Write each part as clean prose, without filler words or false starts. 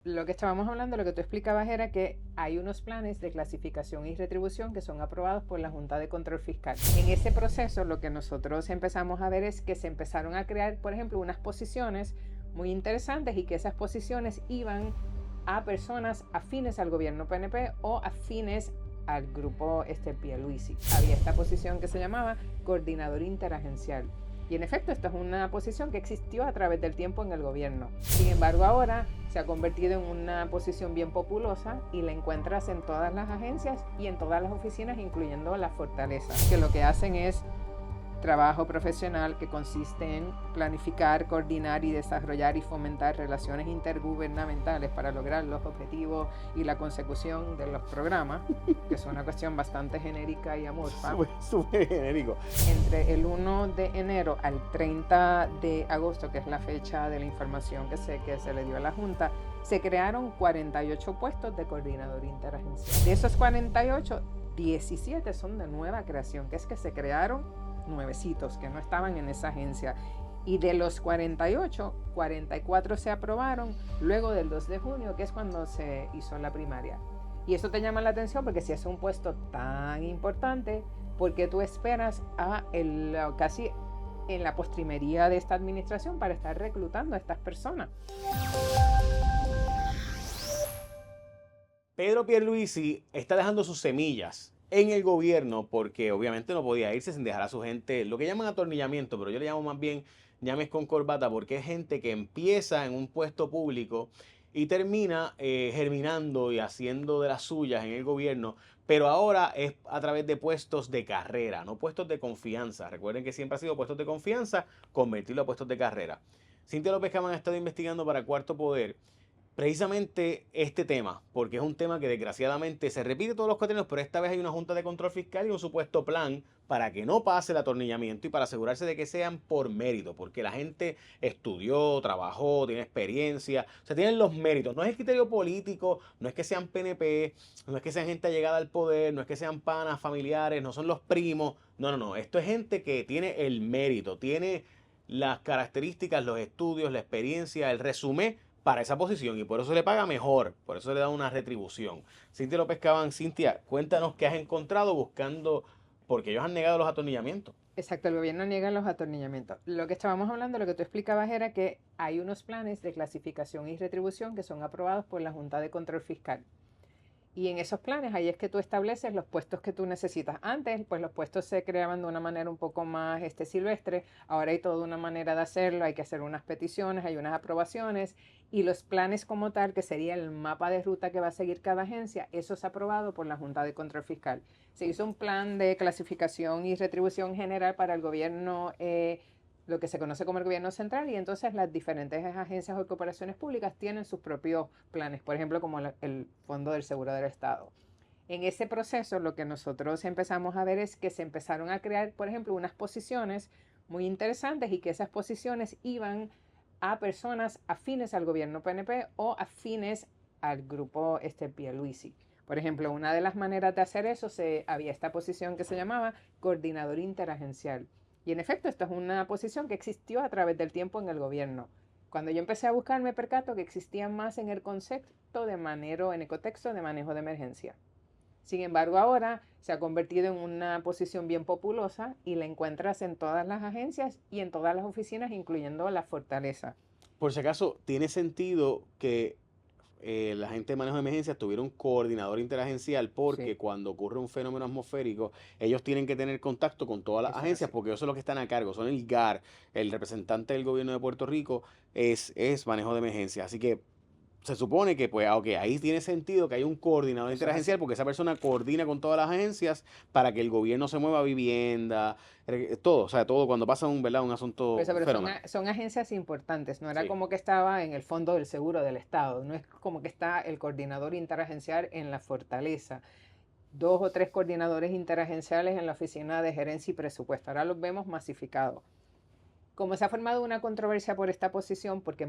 Lo que estábamos hablando, lo que tú explicabas era que hay unos planes de clasificación y retribución que son aprobados por la Junta de Control Fiscal. En ese proceso, lo que nosotros empezamos a ver es que se empezaron a crear, por ejemplo, unas posiciones muy interesantes y que esas posiciones iban a personas afines al gobierno PNP o afines al grupo Pierluisi. Había esta posición que se llamaba coordinador interagencial. Y en efecto, esta es una posición que existió a través del tiempo en el gobierno. Sin embargo, ahora se ha convertido en una posición bien populosa y la encuentras en todas las agencias y en todas las oficinas, incluyendo la Fortaleza, que lo que hacen es trabajo profesional que consiste en planificar, coordinar y desarrollar y fomentar relaciones intergubernamentales para lograr los objetivos y la consecución de los programas, que es una cuestión bastante genérica y amorfa. Súper genérico. Entre el 1 de enero al 30 de agosto, que es la fecha de la información que se le dio a la Junta, se crearon 48 puestos de coordinador interagencial. De esos 48, 17 son de nueva creación, que es que se crearon nuevecitos que no estaban en esa agencia. Y de los 48, 44 se aprobaron luego del 2 de junio, que es cuando se hizo la primaria. Y eso te llama la atención porque si es un puesto tan importante, ¿por qué tú esperas casi en la postrimería de esta administración para estar reclutando a estas personas? Pedro Pierluisi está dejando sus semillas en el gobierno porque obviamente no podía irse sin dejar a su gente, lo que llaman atornillamiento, pero yo le llamo más bien llames con corbata porque es gente que empieza en un puesto público y termina germinando y haciendo de las suyas en el gobierno, pero ahora es a través de puestos de carrera, no puestos de confianza. Recuerden que siempre ha sido puestos de confianza, convertirlo a puestos de carrera. Cintia López Cama ha estado investigando para Cuarto Poder precisamente este tema, porque es un tema que desgraciadamente se repite todos los cuatrenios, pero esta vez hay una junta de control fiscal y un supuesto plan para que no pase el atornillamiento y para asegurarse de que sean por mérito, porque la gente estudió, trabajó, tiene experiencia, o sea, tienen los méritos. No es el criterio político, no es que sean PNP, no es que sean gente allegada al poder, no es que sean panas, familiares, no son los primos, no, esto es gente que tiene el mérito, tiene las características, los estudios, la experiencia, el resumen para esa posición y por eso le paga mejor, por eso le da una retribución. Cintia López Cabán, Cintia, cuéntanos qué has encontrado buscando, porque ellos han negado los atornillamientos. Exacto, el gobierno niega los atornillamientos. Lo que estábamos hablando, lo que tú explicabas era que hay unos planes de clasificación y retribución que son aprobados por la Junta de Control Fiscal. Y en esos planes ahí es que tú estableces los puestos que tú necesitas. Antes, pues los puestos se creaban de una manera un poco más silvestre. Ahora hay toda una manera de hacerlo. Hay que hacer unas peticiones, hay unas aprobaciones. Y los planes como tal, que sería el mapa de ruta que va a seguir cada agencia, eso es aprobado por la Junta de Control Fiscal. Se hizo un plan de clasificación y retribución general para el gobierno, lo que se conoce como el gobierno central, y entonces las diferentes agencias o corporaciones públicas tienen sus propios planes, por ejemplo, como el Fondo del Seguro del Estado. En ese proceso, lo que nosotros empezamos a ver es que se empezaron a crear, por ejemplo, unas posiciones muy interesantes y que esas posiciones iban a personas afines al gobierno PNP o afines al grupo Pierluisi. Por ejemplo, una de las maneras de hacer eso, había esta posición que se llamaba coordinador interagencial. Y en efecto, esto es una posición que existió a través del tiempo en el gobierno. Cuando yo empecé a buscar, me percato que existía más en el concepto en el contexto de manejo de emergencia. Sin embargo, ahora se ha convertido en una posición bien populosa y la encuentras en todas las agencias y en todas las oficinas, incluyendo la Fortaleza. Por si acaso, ¿tiene sentido que la gente de manejo de emergencias tuviera un coordinador interagencial Sí, porque cuando ocurre un fenómeno atmosférico, ellos tienen que tener contacto con todas las eso es agencias así. porque ellos son los que están a cargo, son el GAR, el representante del gobierno de Puerto Rico es manejo de emergencias. Así que se supone que, pues, ok, ahí tiene sentido que hay un coordinador Eso es interagencial así. porque esa persona coordina con todas las agencias para que el gobierno se mueva a vivienda, todo, o sea, todo cuando pasa un, ¿verdad? Un asunto, un Pero son, fenómeno. son agencias importantes, no era Sí. como que estaba en el Fondo del Seguro del Estado, no es como que está el coordinador interagencial en la Fortaleza, dos o tres coordinadores interagenciales en la Oficina de Gerencia y Presupuesto, ahora los vemos masificados. Como se ha formado una controversia por esta posición, porque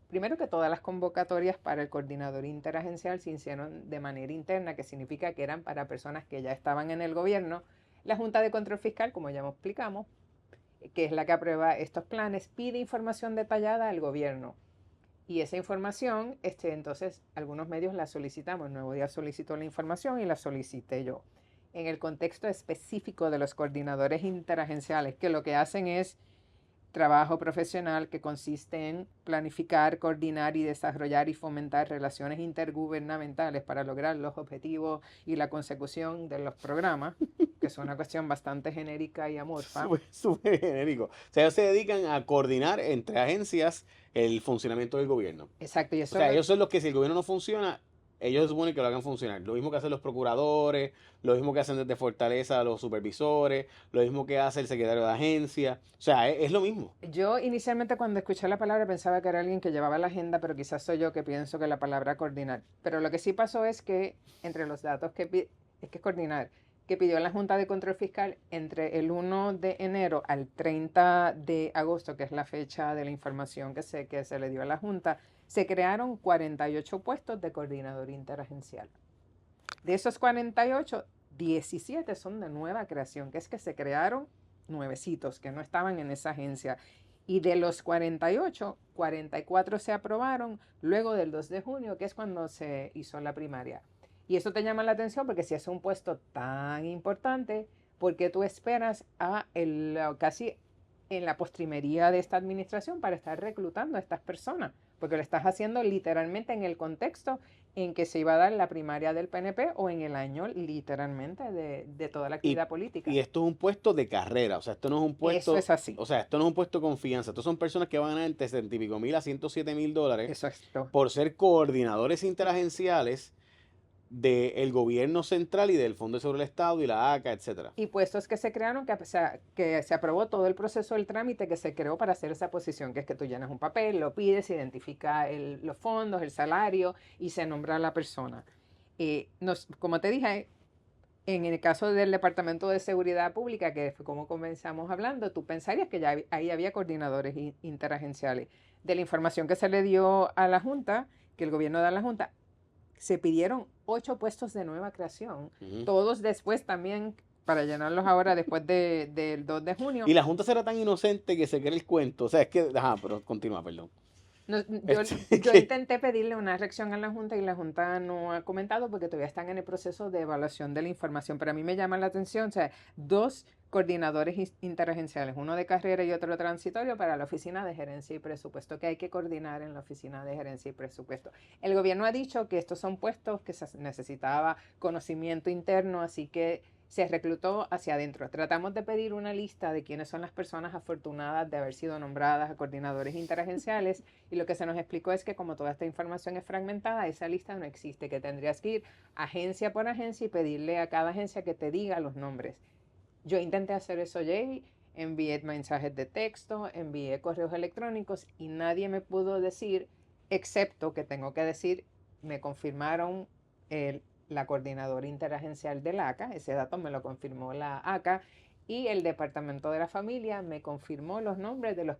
primero que todas las convocatorias para el coordinador interagencial se hicieron de manera interna, que significa que eran para personas que ya estaban en el gobierno, la Junta de Control Fiscal, como ya explicamos, que es la que aprueba estos planes, pide información detallada al gobierno. Y esa información, entonces, algunos medios la solicitamos. Nuevo Día solicitó la información y la solicité yo. En el contexto específico de los coordinadores interagenciales, que lo que hacen es trabajo profesional que consiste en planificar, coordinar y desarrollar y fomentar relaciones intergubernamentales para lograr los objetivos y la consecución de los programas, que es una cuestión bastante genérica y amorfa. Súper genérico. O sea, ellos se dedican a coordinar entre agencias el funcionamiento del gobierno. Exacto, y O eso sea, ellos son los que si el gobierno no funciona, ellos se supone que lo hagan funcionar. Lo mismo que hacen los procuradores, lo mismo que hacen desde Fortaleza los supervisores, lo mismo que hace el secretario de agencia. O sea, es lo mismo. Yo inicialmente cuando escuché la palabra pensaba que era alguien que llevaba la agenda, pero quizás soy yo que pienso que la palabra coordinar. Pero lo que sí pasó es que entre los datos es que coordinar, que pidió la Junta de Control Fiscal entre el 1 de enero al 30 de agosto, que es la fecha de la información que se le dio a la Junta, se crearon 48 puestos de coordinador interagencial. De esos 48, 17 son de nueva creación, que es que se crearon nuevecitos que no estaban en esa agencia. Y de los 48, 44 se aprobaron luego del 2 de junio, que es cuando se hizo la primaria. Y eso te llama la atención porque si es un puesto tan importante, ¿por qué tú esperas casi en la postrimería de esta administración para estar reclutando a estas personas? Porque lo estás haciendo literalmente en el contexto en que se iba a dar la primaria del PNP o en el año literalmente de toda la actividad política. Y esto es un puesto de carrera, o sea, esto no es un puesto, Eso es así. o sea, esto no es un puesto de confianza, estos son personas que van a ganar entre 60 y pico mil a $107,000 Exacto. por ser coordinadores interagenciales del gobierno central y del Fondo de Seguro del Estado y la ACA, etcétera. Y puestos que se crearon, que se aprobó todo el proceso del trámite que se creó para hacer esa posición, que es que tú llenas un papel, lo pides, identifica los fondos, el salario y se nombra a la persona. Como te dije, en el caso del Departamento de Seguridad Pública, que fue como comenzamos hablando, tú pensarías que ya ahí había coordinadores interagenciales. De la información que se le dio a la Junta, que el gobierno da a la Junta, se pidieron 8 puestos de nueva creación, todos después también, para llenarlos ahora después del 2 de junio. Y la Junta será tan inocente que se cree el cuento, o sea, es que, ajá, pero continúa, perdón. No, yo intenté pedirle una reacción a la Junta y la Junta no ha comentado porque todavía están en el proceso de evaluación de la información. Pero a mí me llama la atención, o sea, 2 coordinadores interagenciales, uno de carrera y otro transitorio para la Oficina de Gerencia y Presupuesto, que hay que coordinar en la Oficina de Gerencia y Presupuesto. El gobierno ha dicho que estos son puestos que se necesitaba conocimiento interno, así que se reclutó hacia adentro. Tratamos de pedir una lista de quiénes son las personas afortunadas de haber sido nombradas a coordinadores interagenciales y lo que se nos explicó es que como toda esta información es fragmentada, esa lista no existe, que tendrías que ir agencia por agencia y pedirle a cada agencia que te diga los nombres. Yo intenté hacer eso, Jay, envié mensajes de texto, envié correos electrónicos y nadie me pudo decir, excepto que tengo que decir, me confirmaron la coordinadora interagencial de la ACA, ese dato me lo confirmó la ACA, y el Departamento de la Familia me confirmó los nombres de las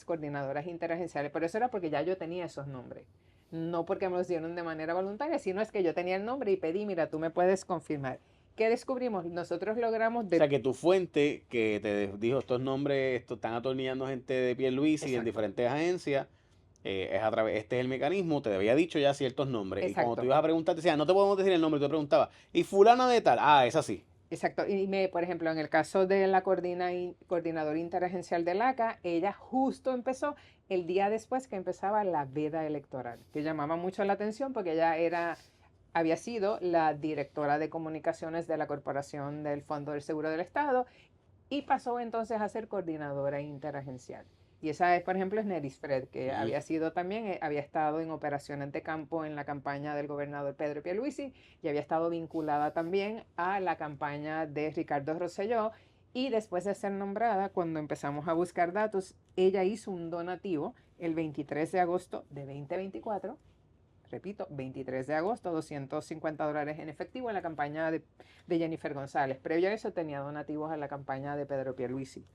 coordinadoras interagenciales, pero eso era porque ya yo tenía esos nombres, no porque me los dieron de manera voluntaria, sino es que yo tenía el nombre y pedí, mira, tú me puedes confirmar. ¿Qué descubrimos? Nosotros logramos... O sea, que tu fuente que te dijo estos nombres, están atornillando gente de Pierluisi en diferentes agencias, es a través, este es el mecanismo, te había dicho ya ciertos nombres. Exacto. Y cuando tú ibas a preguntar, te decía, no te podemos decir el nombre, tú te preguntabas, ¿y fulana de tal? Ah, es así. Exacto. Y por ejemplo, en el caso de la coordinadora interagencial del ACA, ella justo empezó el día después que empezaba la veda electoral, que llamaba mucho la atención porque ella había sido la directora de comunicaciones de la Corporación del Fondo del Seguro del Estado y pasó entonces a ser coordinadora interagencial. Y esa es, por ejemplo, es Neris Fred, que había sido también, había estado en operaciones de campo en la campaña del gobernador Pedro Pierluisi y había estado vinculada también a la campaña de Ricardo Rosselló. Y después de ser nombrada, cuando empezamos a buscar datos, ella hizo un donativo el 23 de agosto de 2024. Repito, 23 de agosto, $250 en efectivo en la campaña de Jennifer González. Previo a eso tenía donativos a la campaña de Pedro Pierluisi.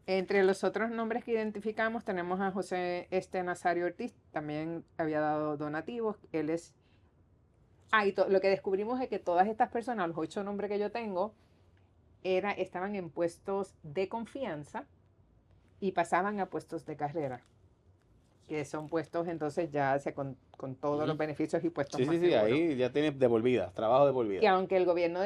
Entre los otros nombres que identificamos tenemos a José Nazario Ortiz, también había dado donativos. Él es... lo que descubrimos es que todas estas personas, los 8 nombres que yo tengo, estaban en puestos de confianza y pasaban a puestos de carrera. que son puestos entonces ya con todos los Ujú. beneficios y puestos Sí, más sí, sí, seguros. ahí ya tienes de por vida, trabajo de por Que vida. aunque el gobierno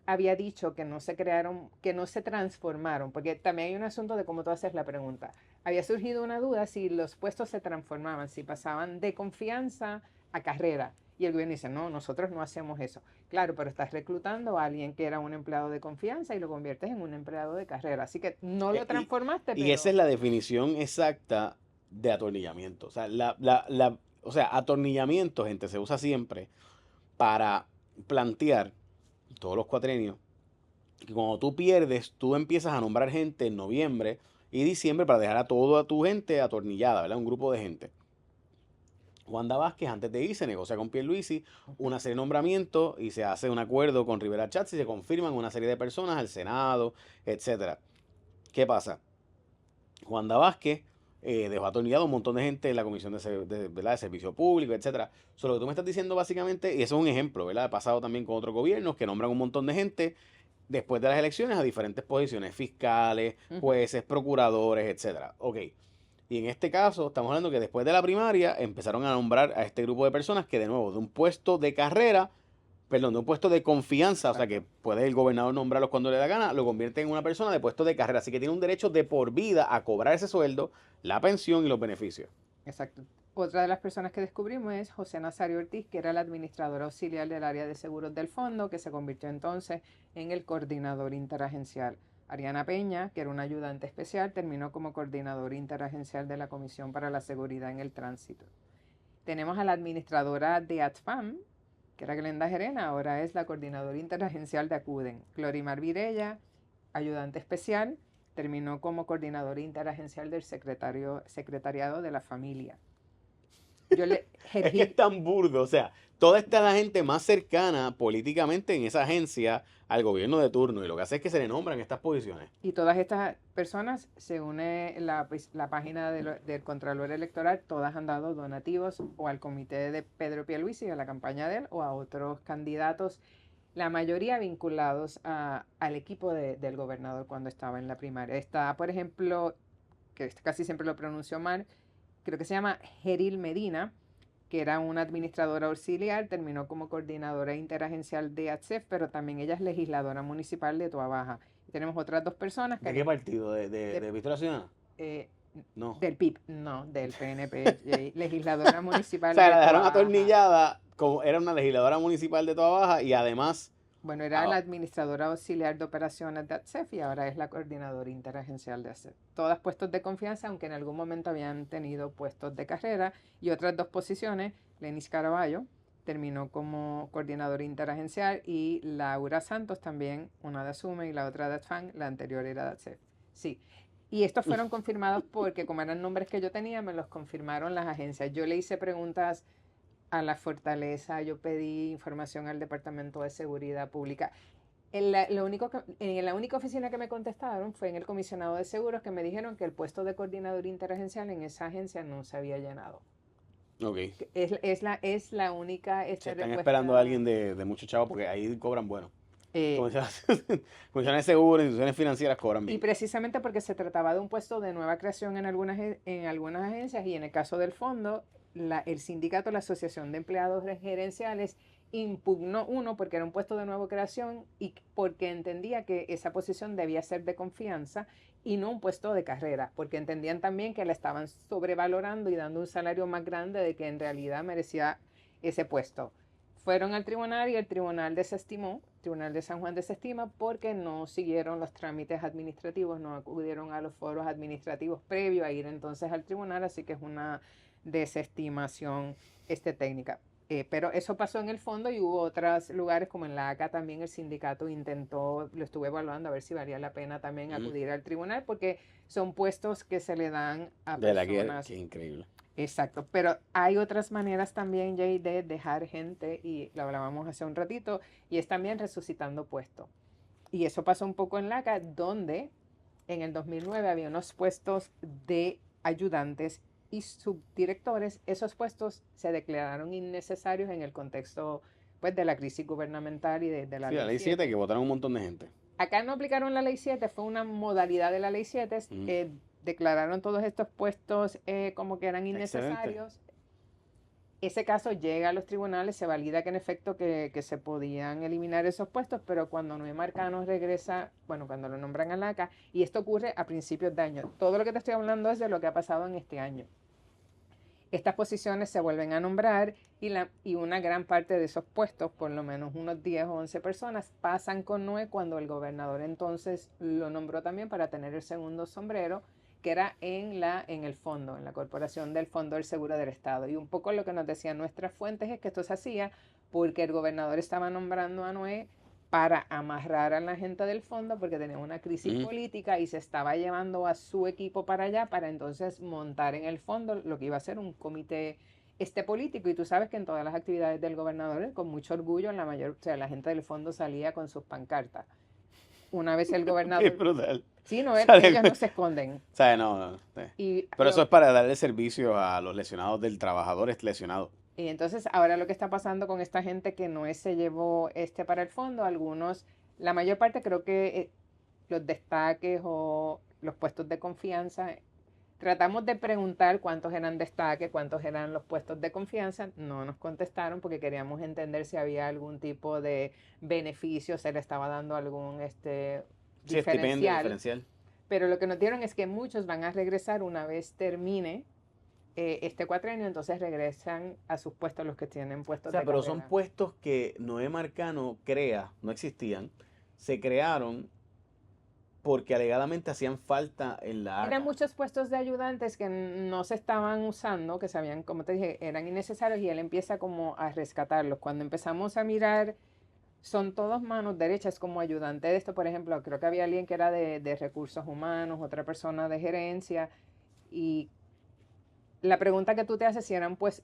había dicho que no se crearon, que no se transformaron, porque también hay un asunto de cómo tú haces la pregunta. Había surgido una duda si los puestos se transformaban, si pasaban de confianza a carrera. Y el gobierno dice, no, nosotros no hacemos eso. Claro, pero estás reclutando a alguien que era un empleado de confianza y lo conviertes en un empleado de carrera. Así que no lo Eh, y, transformaste, y esa pero es la definición exacta de atornillamiento. O sea, o sea, atornillamiento, gente, se usa siempre para plantear todos los cuatrenios que cuando tú pierdes, tú empiezas a nombrar gente en noviembre y diciembre para dejar a toda tu gente atornillada, ¿verdad? Un grupo de gente. Wanda Vázquez, antes de irse, negocia con Pierluisi una serie de nombramientos y se hace un acuerdo con Rivera Schatz y se confirman una serie de personas al Senado, etcétera. ¿Qué pasa? Wanda Vázquez dejó atornillado un montón de gente en la Comisión ¿verdad? De Servicio Público, etcétera. Solo que tú me estás diciendo básicamente, y eso es un ejemplo, ¿verdad? Ha pasado también con otros gobiernos que nombran un montón de gente después de las elecciones a diferentes posiciones, fiscales, ujú, jueces, procuradores, etcétera. Ok. Y en este caso, estamos hablando que después de la primaria empezaron a nombrar a este grupo de personas que, de nuevo, de un puesto de carrera, perdón, de un puesto de confianza, o sea que exacto. puede el gobernador nombrarlos cuando le da gana, lo convierte en una persona de puesto de carrera. Así que tiene un derecho de por vida a cobrar ese sueldo, la pensión y los beneficios. Exacto. Otra de las personas que descubrimos es José Nazario Ortiz, que era el administrador auxiliar del área de seguros del fondo, que se convirtió entonces en el coordinador interagencial. Ariana Peña, que era una ayudante especial, terminó como coordinador interagencial de la Comisión para la Seguridad en el Tránsito. Tenemos a la administradora de ATFAM, que era Glenda Gerena, ahora es la coordinadora interagencial de ACUDEN. Glorimar Virella, ayudante especial, terminó como coordinadora interagencial del secretariado de la familia. Yo le, Es que es Hergil, tan burdo, o sea, toda esta la gente más cercana políticamente en esa agencia al gobierno de turno y lo que hace es que se le nombran estas posiciones. y todas estas personas, según la página del Contralor Electoral, todas han dado donativos o al comité de Pedro Pierluisi, a la campaña de él, o a otros candidatos, la mayoría vinculados al equipo del gobernador cuando estaba en la primaria. Está, por ejemplo, que casi siempre lo pronuncio mal, creo que se llama Geril Medina, que era una administradora auxiliar, terminó como coordinadora interagencial de ATSEF, pero también ella es legisladora municipal de Toa Baja. Y tenemos otras dos personas, ¿De qué Karin, partido? de, De Victoria Ciudadana? eh, No. del PIB, no, del PNP, legisladora O municipal sea, de la Toa dejaron Baja. atornillada, como era una legisladora municipal de Toda Baja y además, Bueno, era la ah, administradora auxiliar de operaciones de ATSEF y ahora es la coordinadora interagencial de ATSEF. Todas puestos de confianza, aunque en algún momento habían tenido puestos de carrera. Y otras dos posiciones, Lenis Caraballo terminó como coordinadora interagencial y Laura Santos también, una de Asume y la otra de ATFAN, la anterior era de ATSEF. Sí. Y estos fueron confirmados porque como eran nombres que yo tenía, me los confirmaron las agencias. Yo le hice preguntas a la Fortaleza, yo pedí información al Departamento de Seguridad Pública. En la única oficina que me contestaron fue en el comisionado de seguros que me dijeron que el puesto de coordinador interagencial en esa agencia no se había llenado. ok. Es la única Se están esperando a respuesta. alguien de muchos chavos porque ahí cobran bueno. eh, Comisiones comisiones de seguros, instituciones financieras cobran y bien. precisamente porque se trataba de un puesto de nueva creación en algunas agencias y en el caso del fondo, el sindicato, la Asociación de Empleados Gerenciales, impugnó uno porque era un puesto de nueva creación y porque entendía que esa posición debía ser de confianza y no un puesto de carrera, porque entendían también que la estaban sobrevalorando y dando un salario más grande de que en realidad merecía ese puesto. Fueron al tribunal y el tribunal desestimó, el Tribunal de San Juan desestima porque no siguieron los trámites administrativos, no acudieron a los foros administrativos previos a ir entonces al tribunal, así que es una desestimación técnica. Pero eso pasó en el fondo y hubo otros lugares como en la ACA también el sindicato intentó, lo estuve evaluando a ver si valía la pena también Mm, acudir al tribunal porque son puestos que se le dan a de la que, personas. qué increíble. Exacto, pero hay otras maneras también, Jay, de dejar gente, y lo hablábamos hace un ratito, y es también resucitando puestos. Y eso pasó un poco en LACA, donde en el 2009 había unos puestos de ayudantes y subdirectores. Esos puestos se declararon innecesarios en el contexto pues, de la crisis gubernamental y de la Sí, la ley ley 7 que 7. votaron un montón de gente. Acá no aplicaron la ley 7, fue una modalidad de la ley 7. Mm. declararon todos estos puestos como que eran Excelente. innecesarios. Ese caso llega a los tribunales, se valida que en efecto que se podían eliminar esos puestos, pero cuando Noé Marcano regresa, bueno, cuando lo nombran al ACA, y esto ocurre a principios de año. Todo lo que te estoy hablando es de lo que ha pasado en este año. Estas posiciones se vuelven a nombrar y una gran parte de esos puestos, por lo menos unos 10 o 11 personas, pasan con Noé cuando el gobernador entonces lo nombró también para tener el segundo sombrero, que era en el fondo, en la corporación del Fondo del Seguro del Estado. Y un poco lo que nos decían nuestras fuentes es que esto se hacía porque el gobernador estaba nombrando a Noé para amarrar a la gente del fondo porque tenía una crisis política y se estaba llevando a su equipo para allá para entonces montar en el fondo lo que iba a ser un comité político. Y tú sabes que en todas las actividades del gobernador, con mucho orgullo, la gente del fondo salía con sus pancartas. Una vez el Qué gobernador... brutal. Sí, no, O sea, ellos no se esconden. O sea, no. Pero eso es para darle servicio a los lesionados del trabajador lesionado. Y entonces ahora lo que está pasando con esta gente que no se llevó para el fondo, algunos, la mayor parte creo que los destaques o los puestos de confianza, tratamos de preguntar cuántos eran destaques, cuántos eran los puestos de confianza, no nos contestaron porque queríamos entender si había algún tipo de beneficio, se le estaba dando algún Sí, estipendio diferencial. diferencial. Pero lo que nos dieron es que muchos van a regresar una vez termine este cuatrenio, entonces regresan a sus puestos los que tienen puestos O sea, de pero carrera. son puestos que Noé Marcano crea, no existían, se crearon porque alegadamente hacían falta en la Eran ACA. muchos puestos de ayudantes que no se estaban usando, que sabían, como te dije, eran innecesarios y él empieza como a rescatarlos. Cuando empezamos a mirar, son todos manos derechas como ayudante de esto, por ejemplo, creo que había alguien que era de recursos humanos, otra persona de gerencia y la pregunta que tú te haces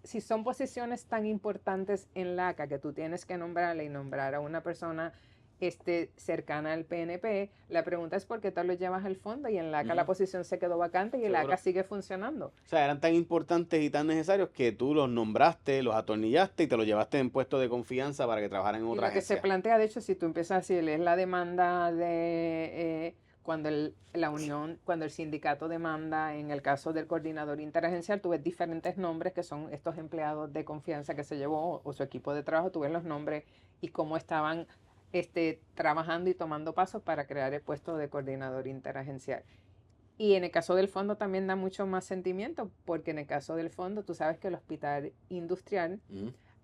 si son posiciones tan importantes en la ACA que tú tienes que nombrarle y nombrar a una persona cercana al PNP, la pregunta es por qué te lo llevas al fondo y en la ACA la posición se quedó vacante y el ACA sigue funcionando. O sea, eran tan importantes y tan necesarios que tú los nombraste, los atornillaste y te los llevaste en puestos de confianza para que trabajaran en otra Y lo que se agencia. plantea, de hecho, si tú empiezas así, lees la demanda de cuando cuando el sindicato demanda, en el caso del coordinador interagencial, tú ves diferentes nombres que son estos empleados de confianza que se llevó o su equipo de trabajo, tú ves los nombres y cómo estaban trabajando y tomando pasos para crear el puesto de coordinador interagencial. Y en el caso del fondo también da mucho más sentimiento, porque en el caso del fondo tú sabes que el hospital industrial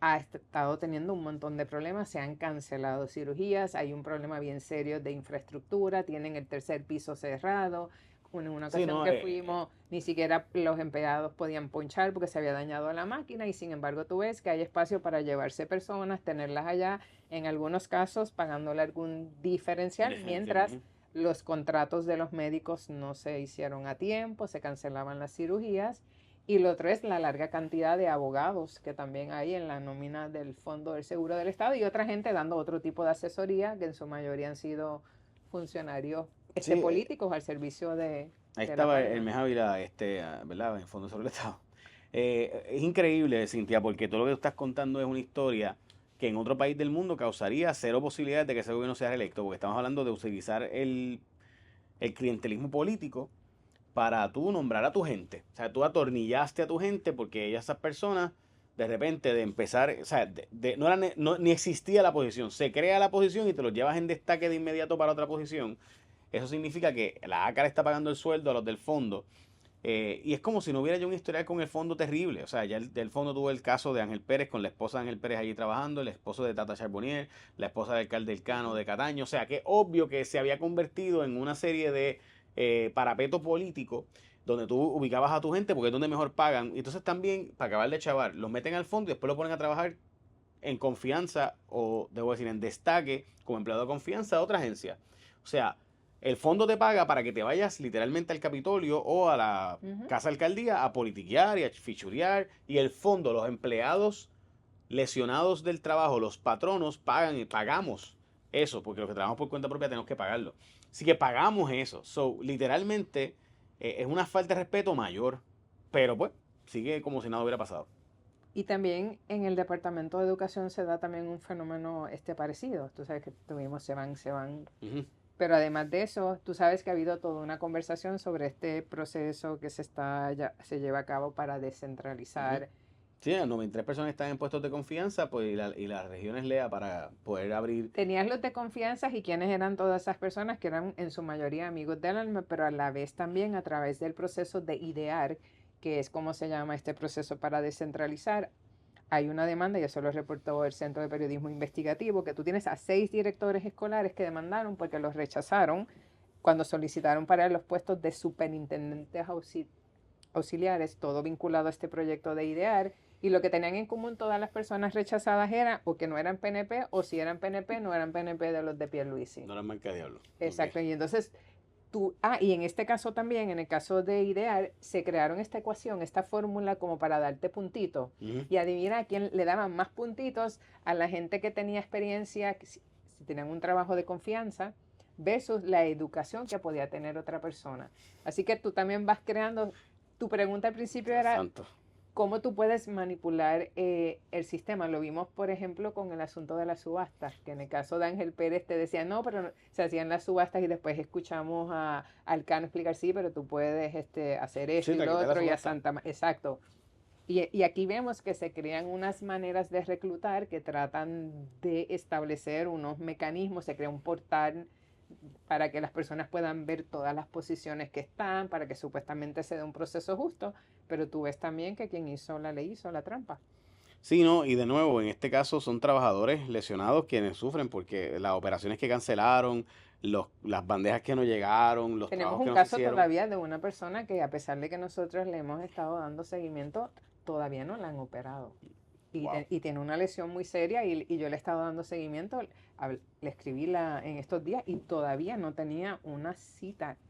ha estado teniendo un montón de problemas, se han cancelado cirugías, hay un problema bien serio de infraestructura, tienen el tercer piso cerrado. En una ocasión que fuimos, ni siquiera los empleados podían ponchar porque se había dañado la máquina y sin embargo tú ves que hay espacio para llevarse personas, tenerlas allá, en algunos casos pagándole algún diferencial, mientras los contratos de los médicos no se hicieron a tiempo, se cancelaban las cirugías. Y lo otro es la larga cantidad de abogados que también hay en la nómina del Fondo del Seguro del Estado y otra gente dando otro tipo de asesoría, que en su mayoría han sido funcionarios políticos al servicio de Ahí la estaba pareja. el Mejávila, ¿verdad? En el Fondo sobre el Estado. Es increíble, Cintia, porque todo lo que tú estás contando es una historia que en otro país del mundo causaría cero posibilidades de que ese gobierno sea reelecto, porque estamos hablando de utilizar el clientelismo político para tú nombrar a tu gente. O sea, tú atornillaste a tu gente porque esas personas, de repente, de empezar, o sea, no era ni existía la posición, se crea la posición y te los llevas en destaque de inmediato para otra posición. Eso significa que la ACA le está pagando el sueldo a los del fondo. Y es como si no hubiera ya un historial con el fondo terrible. O sea, ya el fondo tuvo el caso de Ángel Pérez con la esposa de Ángel Pérez allí trabajando, el esposo de Tata Charbonnier, la esposa del alcalde del Cano de Cataño. O sea, que obvio que se había convertido en una serie de parapeto político donde tú ubicabas a tu gente porque es donde mejor pagan. Y entonces también, para acabar de chavar, los meten al fondo y después lo ponen a trabajar en confianza o, debo decir, en destaque como empleado de confianza de otra agencia. O sea, el fondo te paga para que te vayas literalmente al Capitolio o a la Casa Alcaldía a politiquear y a fichurear. Y el fondo, los empleados lesionados del trabajo, los patronos pagan y pagamos eso, porque los que trabajamos por cuenta propia tenemos que pagarlo. Así que pagamos eso. So, literalmente es una falta de respeto mayor. Pero pues, sigue como si nada hubiera pasado. Y también en el Departamento de Educación se da también un fenómeno parecido. Tú sabes que se van Pero además de eso, tú sabes que ha habido toda una conversación sobre este proceso que se lleva a cabo para descentralizar. Sí, 93 personas están en puestos de confianza, pues, y las regiones LEA para poder abrir. Tenías los de confianza y quiénes eran todas esas personas que eran en su mayoría amigos del alma, pero a la vez también a través del proceso de idear, que es como se llama este proceso para descentralizar. Hay una demanda, y eso lo reportó el Centro de Periodismo Investigativo, que tú tienes a 6 directores escolares que demandaron porque los rechazaron cuando solicitaron para los puestos de superintendentes auxiliares, todo vinculado a este proyecto de IDEAR, y lo que tenían en común todas las personas rechazadas era o que no eran PNP, o si eran PNP, no eran PNP de los de Pierluisi. No eran marca diablo. Exacto, y entonces y en este caso también, en el caso de IDEAR, se crearon esta ecuación, esta fórmula como para darte puntitos. Y adivina a quién le daban más puntitos: a la gente que tenía experiencia, si tenían un trabajo de confianza, versus la educación que podía tener otra persona. Así que tú también vas creando. Tu pregunta al principio era Santo. cómo tú puedes manipular el sistema. Lo vimos, por ejemplo, con el asunto de las subastas, que en el caso de Ángel Pérez te decía, no, pero se hacían las subastas, y después escuchamos a Alcano explicar, sí, pero tú puedes hacer esto y lo otro, y a exacto. Y aquí vemos que se crean unas maneras de reclutar que tratan de establecer unos mecanismos, se crea un portal para que las personas puedan ver todas las posiciones que están, para que supuestamente se dé un proceso justo, pero tú ves también que quien hizo la ley hizo la trampa. Sí, no, y de nuevo, en este caso son trabajadores lesionados quienes sufren porque las operaciones que cancelaron, las bandejas que no llegaron, los Tenemos trabajos que un no se caso hicieron. todavía de una persona que, a pesar de que nosotros le hemos estado dando seguimiento, todavía no la han operado. Wow. Y tiene una lesión muy seria, y yo le he estado dando seguimiento. Le escribí en estos días y todavía no tenía una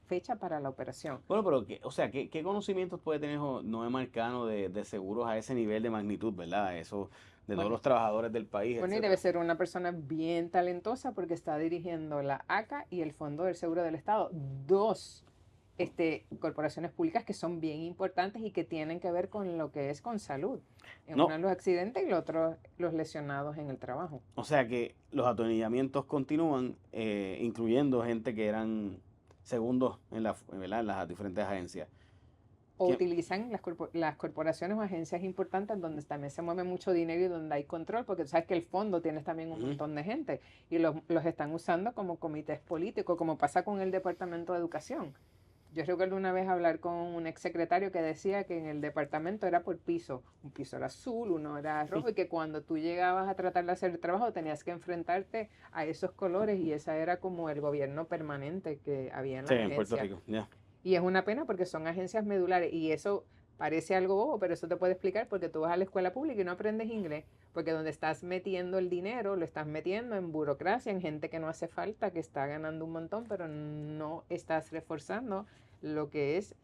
fecha para la operación. Bueno, pero, ¿qué conocimientos puede tener Noé Marcano de seguros a ese nivel de magnitud, verdad? Eso, de todos los trabajadores del país, Bueno, y debe ser una persona bien talentosa porque está dirigiendo la ACA y el Fondo del Seguro del Estado, dos corporaciones públicas que son bien importantes y que tienen que ver con lo que es con salud. Uno los accidentes y el otro los lesionados en el trabajo. O sea que los atornillamientos continúan, incluyendo gente que eran segundos en las diferentes agencias. O utilizan las corporaciones o agencias importantes donde también se mueve mucho dinero y donde hay control, porque tú sabes que el fondo tiene también un montón de gente y los están usando como comités políticos, como pasa con el Departamento de Educación. Yo recuerdo una vez hablar con un exsecretario que decía que en el departamento era por piso. Un piso era azul, uno era rojo, y que cuando tú llegabas a tratar de hacer el trabajo tenías que enfrentarte a esos colores, y esa era como el gobierno permanente que había en la agencia. En Puerto Rico, ya. Y es una pena porque son agencias medulares, y eso parece algo bobo, pero eso te puede explicar porque tú vas a la escuela pública y no aprendes inglés, porque donde estás metiendo el dinero lo estás metiendo en burocracia, en gente que no hace falta, que está ganando un montón, pero no estás reforzando lo que es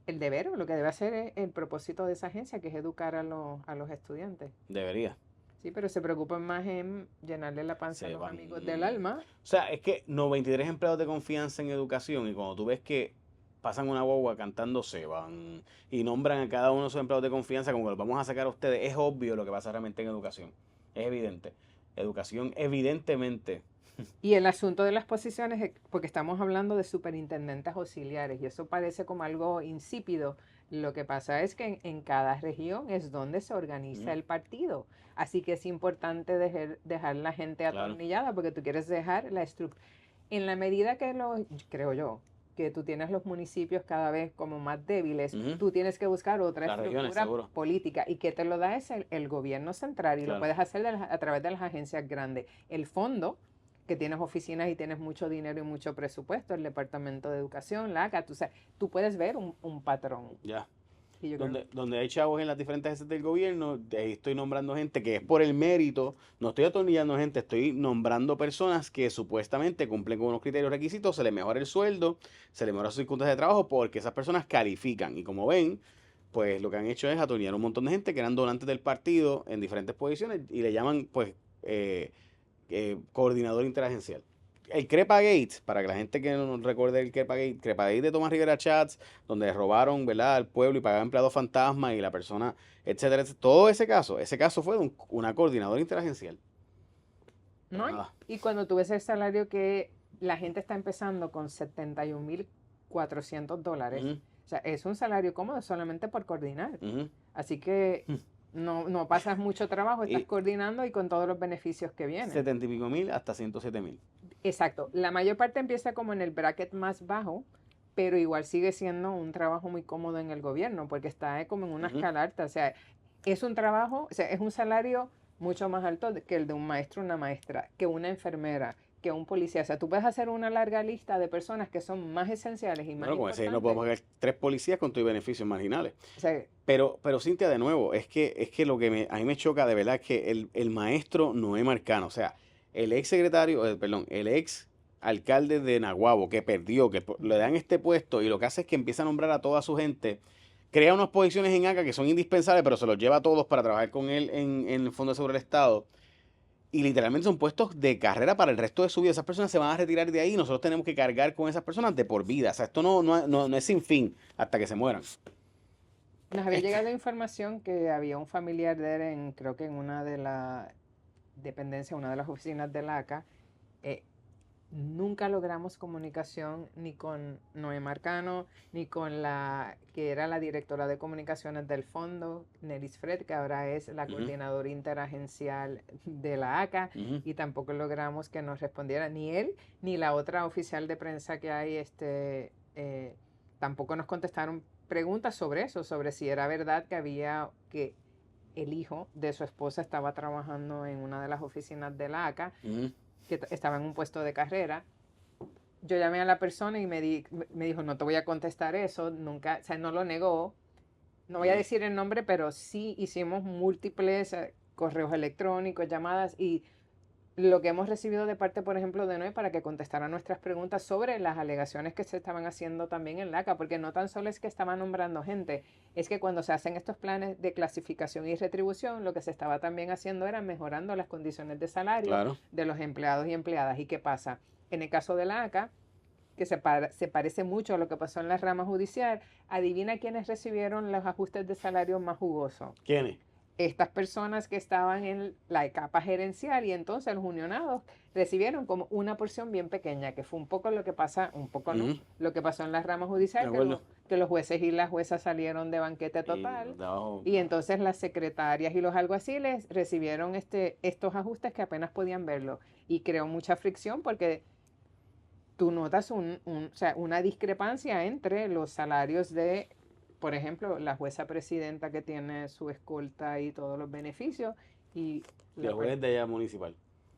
el deber, o lo que debe hacer el propósito de esa agencia, que es educar a los estudiantes. Debería. Sí, pero se preocupan más en llenarle la panza a los amigos del alma. O sea, es que 93 empleados de confianza en educación, y cuando tú ves que pasan una guagua cantando se van y nombran a cada uno de sus empleados de confianza como que los vamos a sacar a ustedes, es obvio lo que pasa realmente en educación. Es evidente. Educación, evidentemente. Y el asunto de las posiciones, porque estamos hablando de superintendentes auxiliares, y eso parece como algo insípido. Lo que pasa es que en cada región es donde se organiza el partido. Así que es importante dejar la gente atornillada, porque tú quieres dejar la estructura. En la medida que creo yo, que tú tienes los municipios cada vez como más débiles, tú tienes que buscar otra estructura política, y que te lo da es el gobierno central, y lo puedes hacer a través de las agencias grandes. El fondo, que tienes oficinas y tienes mucho dinero y mucho presupuesto, el Departamento de Educación, la ACA, tú puedes ver un patrón. Ya. Donde hay chavos en las diferentes agencias del gobierno, ahí estoy nombrando gente que es por el mérito, no estoy atornillando gente, estoy nombrando personas que supuestamente cumplen con unos criterios requisitos, se les mejora el sueldo, se les mejora sus circunstancias de trabajo, porque esas personas califican. Y como ven, pues lo que han hecho es atornillar un montón de gente que eran donantes del partido en diferentes posiciones y le llaman, pues, coordinador interagencial. El Crepagate, para que la gente que no recuerde el Crepagate de Tomás Rivera Chats, donde robaron, ¿verdad?, al pueblo y pagaban empleados fantasma y la persona, etcétera, etcétera. Todo ese caso fue de una coordinadora interagencial. No, y cuando tú ves el salario que la gente está empezando con $71,400. Ujú, O sea, es un salario cómodo solamente por coordinar. ujú. Así que no pasas mucho trabajo, estás Y coordinando y con todos los beneficios que vienen. 70 y pico mil hasta 107,000. Exacto. La mayor parte empieza como en el bracket más bajo, pero igual sigue siendo un trabajo muy cómodo en el gobierno, porque está como en una Ujú. escala alta. O sea, es un trabajo, o sea, es un salario mucho más alto que el de un maestro, una maestra, que una enfermera, que un policía. O sea, tú puedes hacer una larga lista de personas que son más esenciales y más Bueno, con ese no podemos importantes. pagar 3 policías con tus beneficios marginales. O sea, Pero Cintia, de nuevo, es que lo que a mí me choca de verdad es que el maestro Noé Marcano, o sea, el ex secretario, perdón, el ex alcalde de Naguabo que perdió, le dan este puesto y lo que hace es que empieza a nombrar a toda su gente, crea unas posiciones en ACA que son indispensables, pero se los lleva a todos para trabajar con él en el Fondo de Seguridad del Estado. Y literalmente son puestos de carrera para el resto de su vida. Esas personas se van a retirar de ahí y nosotros tenemos que cargar con esas personas de por vida. O sea, esto no es sin fin hasta que se mueran. nos había Este, llegado información que había un familiar de él creo que en una de las dependencias, una de las oficinas de la ACA. eh, Nunca logramos comunicación ni con Noé Marcano, ni con la que era la directora de comunicaciones del fondo, Nelis Fred, que ahora es la Ujú, coordinadora interagencial de la ACA, ujú, y tampoco logramos que nos respondiera ni él ni la otra oficial de prensa que hay, tampoco nos contestaron preguntas sobre eso, sobre si era verdad que el hijo de su esposa estaba trabajando en una de las oficinas de la ACA, ujú. que estaba en un puesto de carrera. Yo llamé a la persona y me dijo, no te voy a contestar eso, nunca, o sea, no lo negó. No voy a Ujú. decir el nombre, pero sí hicimos múltiples correos electrónicos, llamadas, y lo que hemos recibido de parte, por ejemplo, de Noé para que contestara nuestras preguntas sobre las alegaciones que se estaban haciendo también en LACA, porque no tan solo es que estaban nombrando gente, es que cuando se hacen estos planes de clasificación y retribución, lo que se estaba también haciendo era mejorando las condiciones de salario Claro. de los empleados y empleadas. ¿Y qué pasa? En el caso de la ACA, que se parece mucho a lo que pasó en la rama judicial, adivina quiénes recibieron los ajustes de salario más jugosos. ¿Quién es? Estas personas que estaban en la capa gerencial, y entonces los unionados recibieron como una porción bien pequeña, que fue un poco lo que pasa, un poco no, Ujú. lo que pasó en la rama De judicial, acuerdo. que los jueces y las juezas salieron de banquete Y total, los de abajo. y entonces las secretarias y los alguaciles recibieron estos ajustes que apenas podían verlo, y creó mucha fricción porque tú notas o sea, una discrepancia entre los salarios de, por ejemplo, la jueza presidenta que tiene su escolta y todos los beneficios, y Y la el parte. juez de allá municipal.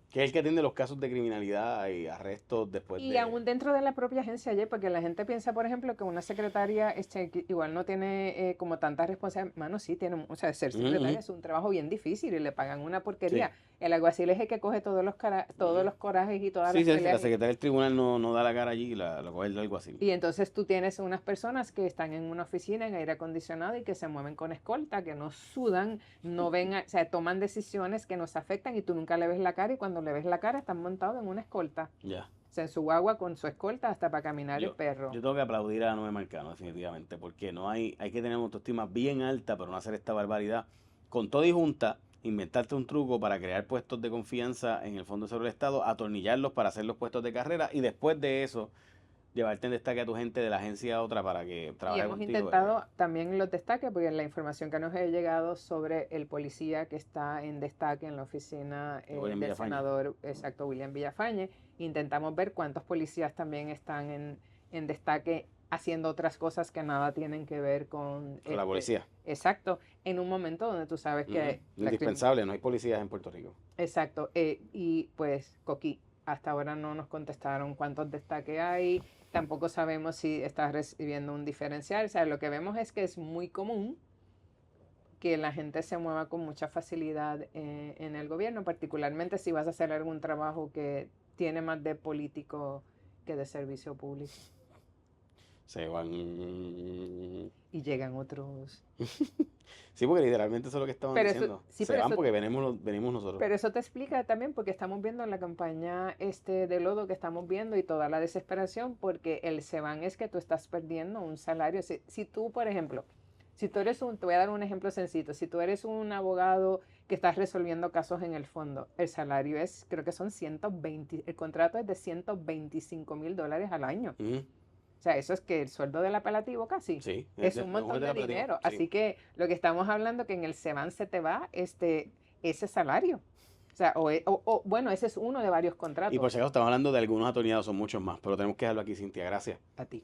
Que es el que atiende los casos de criminalidad y arrestos después Y de. aún dentro de la propia agencia ayer, porque la gente piensa, por ejemplo, que una secretaria que igual no tiene como tanta responsabilidad. Mano, sí, tiene, o sea, ser Ujú, ujú. secretaria es un trabajo bien difícil y le pagan una Sí. porquería. El alguacil es el que coge todos Ujú. los corajes y todas Sí, las sí, la peleas. secretaria del tribunal no da la cara allí y la coge el alguacil. Y entonces tú tienes unas personas que están en una oficina en aire acondicionado y que se mueven con escolta, que no sudan, no ven, o sea, toman decisiones que nos afectan y tú nunca le ves la cara, y cuando le ves la cara están montados en una escolta. Ya. O sea, en su guagua con su escolta hasta para caminar el Yo, perro. yo tengo que aplaudir a Noé Marcano, definitivamente, porque hay que tener una autoestima bien alta para no hacer esta barbaridad. Con todo y junta, inventarte un truco para crear puestos de confianza en el Fondo de Seguridad del Estado, atornillarlos para hacer los puestos de carrera y después de eso, llevarte en destaque a tu gente de la agencia a otra para que Y trabaje hemos contigo. intentado también los destaques, porque la información que nos ha llegado sobre el policía que está en destaque en la oficina William del Villafañe. senador, exacto, William Villafañe, intentamos ver cuántos policías también están en destaque haciendo otras cosas que nada tienen que ver con Con la policía. exacto, en un momento donde tú sabes Ujú. que Indispensable, no hay policías en Puerto Rico. exacto, y pues Coqui, hasta ahora no nos contestaron cuántos destaques hay, tampoco sabemos si estás recibiendo un diferencial, o sea, lo que vemos es que es muy común que la gente se mueva con mucha facilidad en el gobierno, particularmente si vas a hacer algún trabajo que tiene más de político que de servicio público. Se van. Y llegan otros. Sí, porque literalmente eso es lo que estaban Pero eso, diciendo. sí, Se van porque venimos nosotros. pero eso te explica también porque estamos viendo en la campaña de lodo que estamos viendo y toda la desesperación, porque el se van es que tú estás perdiendo un salario. Si tú, por ejemplo, si tú eres te voy a dar un ejemplo sencillo, si tú eres un abogado que estás resolviendo casos en el fondo. El salario es, creo que son 120, el contrato es de $125,000 al año. O sea, eso es que el sueldo del apelativo casi. Sí, Es un montón de dinero. Así que lo que estamos hablando que en el SEBAN se te va ese salario. O sea, bueno, ese es uno de varios contratos. Y por si acaso estamos hablando de algunos atornillados, son muchos más, pero tenemos que dejarlo aquí, Cintia. Gracias. A ti.